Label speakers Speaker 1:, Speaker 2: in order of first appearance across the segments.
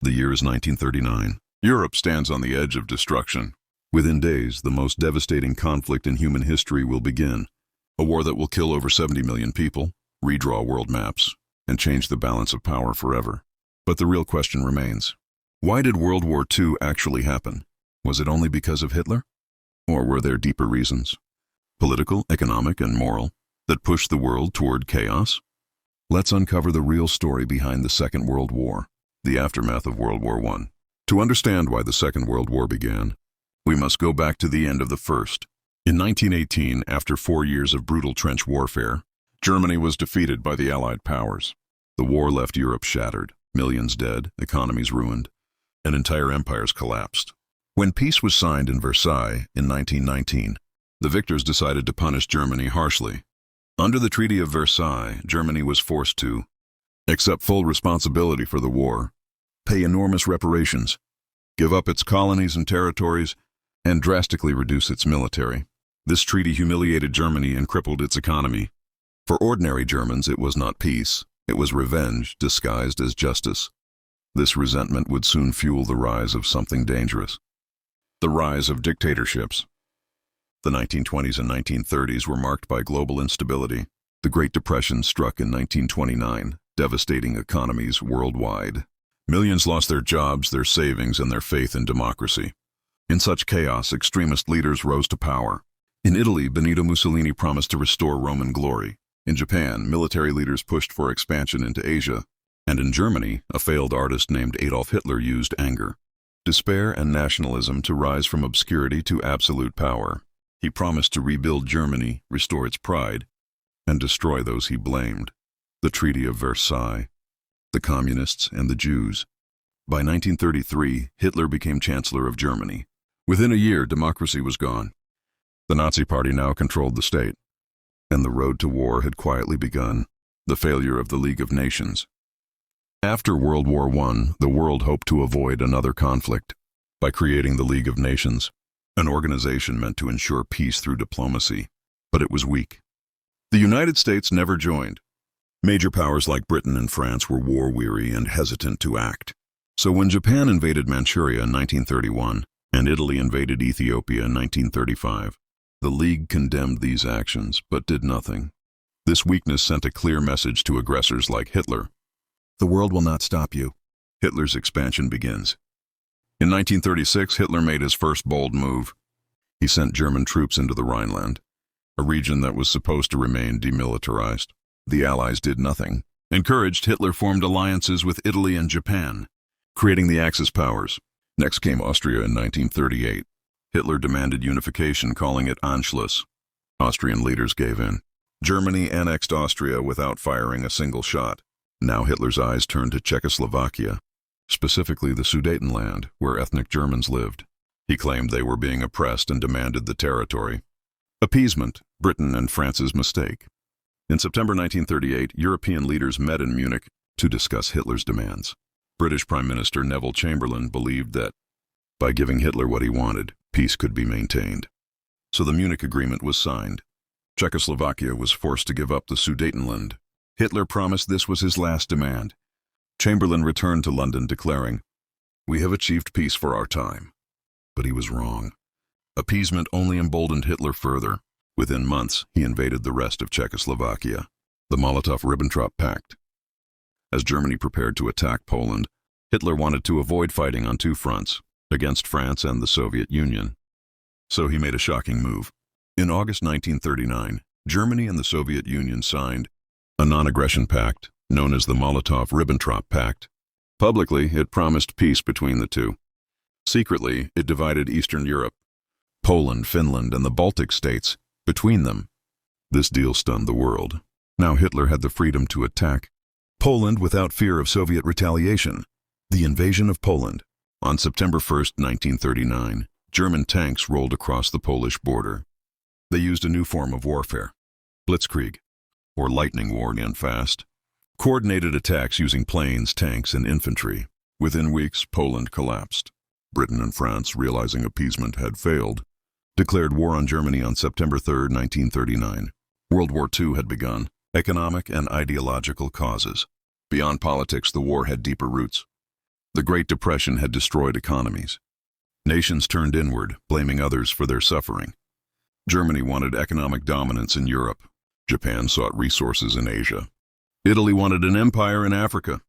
Speaker 1: The year is 1939. Europe stands on the edge of destruction. Within days, the most devastating conflict in human history will begin. A war that will kill over 70 million people, redraw world maps, and change the balance of power forever. But the real question remains. Why did World War II actually happen? Was it only because of Hitler? Or were there deeper reasons? Political, economic, and moral, that pushed the world toward chaos? Let's uncover the real story behind the Second World War, the aftermath of World War I. To understand why the Second World War began, we must go back to the end of the First. In 1918, after 4 years of brutal trench warfare, Germany was defeated by the Allied powers. The war left Europe shattered, millions dead, economies ruined, and entire empires collapsed. When peace was signed in Versailles in 1919, the victors decided to punish Germany harshly. Under the Treaty of Versailles, Germany was forced to accept full responsibility for the war, pay enormous reparations, give up its colonies and territories, and drastically reduce its military. This treaty humiliated Germany and crippled its economy. For ordinary Germans, it was not peace. It was revenge disguised as justice. This resentment would soon fuel the rise of something dangerous. The rise of dictatorships. The 1920s and 1930s were marked by global instability. The Great Depression struck in 1929, devastating economies worldwide. Millions lost their jobs, their savings, and their faith in democracy. In such chaos, extremist leaders rose to power. In Italy, Benito Mussolini promised to restore Roman glory. In Japan, military leaders pushed for expansion into Asia. And in Germany, a failed artist named Adolf Hitler used anger, despair, and nationalism to rise from obscurity to absolute power. He promised to rebuild Germany, restore its pride, and destroy those he blamed. The Treaty of Versailles, the Communists, and the Jews. By 1933, Hitler became Chancellor of Germany. Within a year, democracy was gone. The Nazi Party now controlled the state, and the road to war had quietly begun. The failure of the League of Nations. After World War I, the world hoped to avoid another conflict by creating the League of Nations, an organization meant to ensure peace through diplomacy, but it was weak. The United States never joined. Major powers like Britain and France were war-weary and hesitant to act. So when Japan invaded Manchuria in 1931 and Italy invaded Ethiopia in 1935, the League condemned these actions but did nothing. This weakness sent a clear message to aggressors like Hitler. The world will not stop you. Hitler's expansion begins. In 1936, Hitler made his first bold move. He sent German troops into the Rhineland, a region that was supposed to remain demilitarized. The Allies did nothing. Encouraged, Hitler formed alliances with Italy and Japan, creating the Axis powers. Next came Austria in 1938. Hitler demanded unification, calling it Anschluss. Austrian leaders gave in. Germany annexed Austria without firing a single shot. Now Hitler's eyes turned to Czechoslovakia, specifically the Sudetenland, where ethnic Germans lived. He claimed they were being oppressed and demanded the territory. Appeasement, Britain and France's mistake. In September 1938, European leaders met in Munich to discuss Hitler's demands. British Prime Minister Neville Chamberlain believed that, by giving Hitler what he wanted, peace could be maintained. So the Munich Agreement was signed. Czechoslovakia was forced to give up the Sudetenland. Hitler promised this was his last demand. Chamberlain returned to London declaring, "We have achieved peace for our time." But he was wrong. Appeasement only emboldened Hitler further. Within months, he invaded the rest of Czechoslovakia. The Molotov-Ribbentrop Pact. As Germany prepared to attack Poland, Hitler wanted to avoid fighting on two fronts, against France and the Soviet Union. So he made a shocking move. In August 1939, Germany and the Soviet Union signed a non-aggression pact, known as the Molotov-Ribbentrop Pact. Publicly, it promised peace between the two. Secretly, it divided Eastern Europe, Poland, Finland, and the Baltic states, between them. This deal stunned the world. Now Hitler had the freedom to attack Poland without fear of Soviet retaliation. The invasion of Poland. On September 1st, 1939, German tanks rolled across the Polish border. They used a new form of warfare, blitzkrieg, or lightning war and fast. Coordinated attacks using planes, tanks, and infantry. Within weeks, Poland collapsed. Britain and France, realizing appeasement had failed, declared war on Germany on September 3, 1939. World War II had begun. Economic and ideological causes. Beyond politics, the war had deeper roots. The Great Depression had destroyed economies. Nations turned inward, blaming others for their suffering. Germany wanted economic dominance in Europe. Japan sought resources in Asia. Italy wanted an empire in Africa.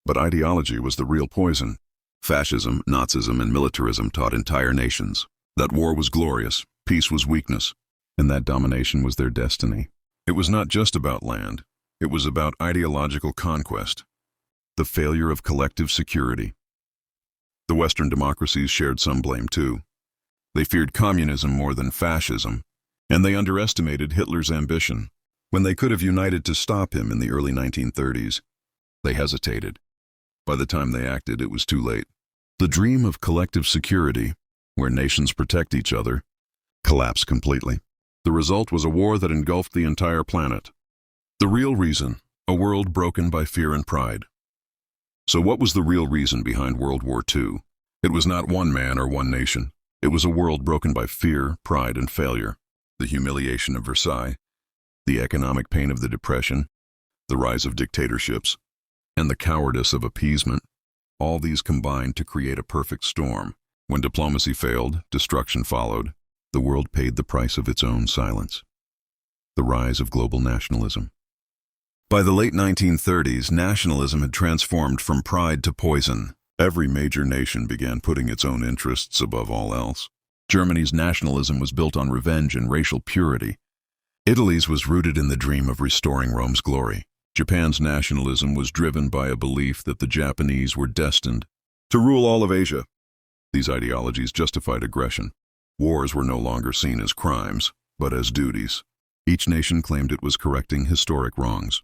Speaker 1: But ideology was the real poison. Fascism, Nazism, and militarism taught entire nations that war was glorious, peace was weakness, and that domination was their destiny. It was not just about land. It was about ideological conquest, the failure of collective security. The Western democracies shared some blame too. They feared communism more than fascism, and they underestimated Hitler's ambition. When they could have united to stop him in the early 1930s, they hesitated. By the time they acted, it was too late. The dream of collective security, where nations protect each other, collapsed completely. The result was a war that engulfed the entire planet. The real reason, a world broken by fear and pride. So what was the real reason behind World War II? It was not one man or one nation. It was a world broken by fear, pride, and failure. The humiliation of Versailles, the economic pain of the Depression, the rise of dictatorships, and the cowardice of appeasement, all these combined to create a perfect storm. When diplomacy failed, destruction followed. The world paid the price of its own silence. The rise of global nationalism. By the late 1930s, nationalism had transformed from pride to poison. Every major nation began putting its own interests above all else. Germany's nationalism was built on revenge and racial purity. Italy's was rooted in the dream of restoring Rome's glory. Japan's nationalism was driven by a belief that the Japanese were destined to rule all of Asia. These ideologies justified aggression. Wars were no longer seen as crimes, but as duties. Each nation claimed it was correcting historic wrongs.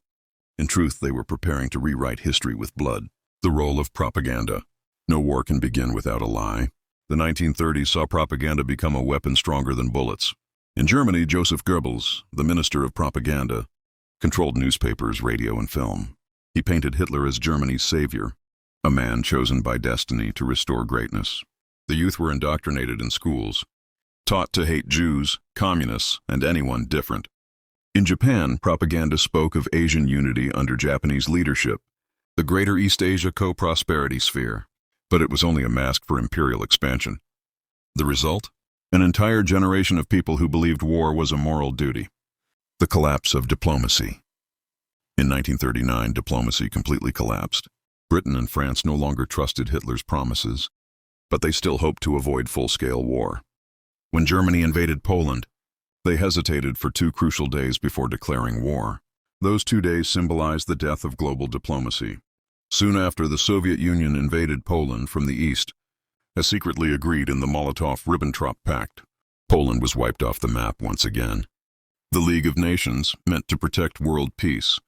Speaker 1: In truth, they were preparing to rewrite history with blood. The role of propaganda. No war can begin without a lie. The 1930s saw propaganda become a weapon stronger than bullets. In Germany, Joseph Goebbels, the minister of propaganda, controlled newspapers, radio, and film. He painted Hitler as Germany's savior, a man chosen by destiny to restore greatness. The youth were indoctrinated in schools, taught to hate Jews, communists, and anyone different. In Japan, propaganda spoke of Asian unity under Japanese leadership, the Greater East Asia co-prosperity sphere. But it was only a mask for imperial expansion. The result? An entire generation of people who believed war was a moral duty. The collapse of diplomacy. In 1939, diplomacy completely collapsed. Britain and France no longer trusted Hitler's promises, but they still hoped to avoid full-scale war. When Germany invaded Poland, they hesitated for 2 crucial days before declaring war. Those 2 days symbolized the death of global diplomacy. Soon after, the Soviet Union invaded Poland from the east, as secretly agreed in the Molotov-Ribbentrop Pact. Poland was wiped off the map once again. The League of Nations, meant to protect world peace,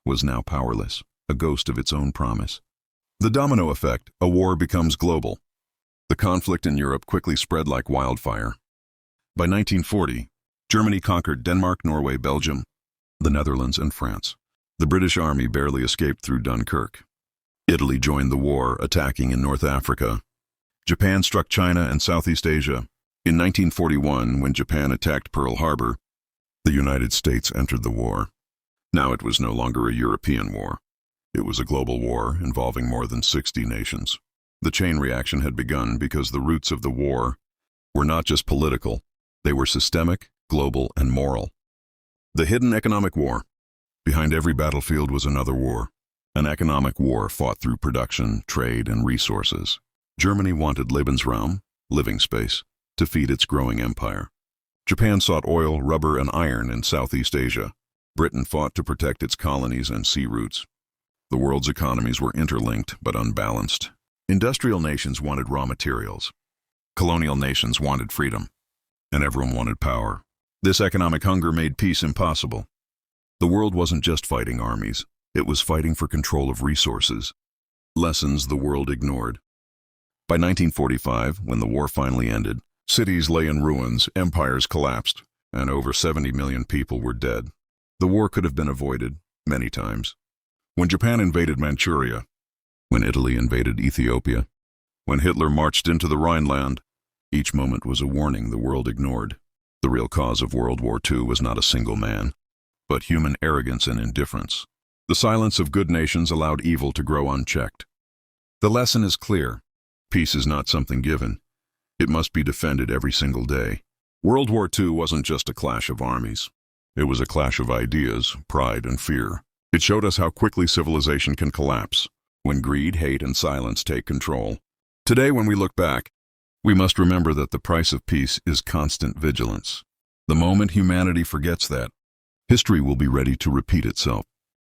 Speaker 1: was now powerless, a ghost of its own promise. The Domino Effect, a war becomes global. The conflict in Europe quickly spread like wildfire. By 1940, Germany conquered Denmark, Norway, Belgium, the Netherlands, and France. The British Army barely escaped through Dunkirk. Italy joined the war, attacking in North Africa. Japan struck China and Southeast Asia. In 1941, when Japan attacked Pearl Harbor, the United States entered the war. Now it was no longer a European war. It was a global war involving more than 60 nations. The chain reaction had begun because the roots of the war were not just political, they were systemic, global, and moral. The hidden economic war. Behind every battlefield was another war. An economic war fought through production, trade, and resources. Germany wanted Lebensraum, living space, to feed its growing empire. Japan sought oil, rubber, and iron in Southeast Asia. Britain fought to protect its colonies and sea routes. The world's economies were interlinked but unbalanced. Industrial nations wanted raw materials. Colonial nations wanted freedom. And everyone wanted power. This economic hunger made peace impossible. The world wasn't just fighting armies. It was fighting for control of resources. Lessons the world ignored. By 1945, when the war finally ended, cities lay in ruins, empires collapsed, and over 70 million people were dead. The war could have been avoided, many times. When Japan invaded Manchuria, when Italy invaded Ethiopia, when Hitler marched into the Rhineland, each moment was a warning the world ignored. The real cause of World War II was not a single man, but human arrogance and indifference. The silence of good nations allowed evil to grow unchecked. The lesson is clear. Peace is not something given. It must be defended every single day. World War II wasn't just a clash of armies. It was a clash of ideas, pride, and fear. It showed us how quickly civilization can collapse when greed, hate, and silence take control. Today, when we look back, we must remember that the price of peace is constant vigilance. The moment humanity forgets that, history will be ready to repeat itself.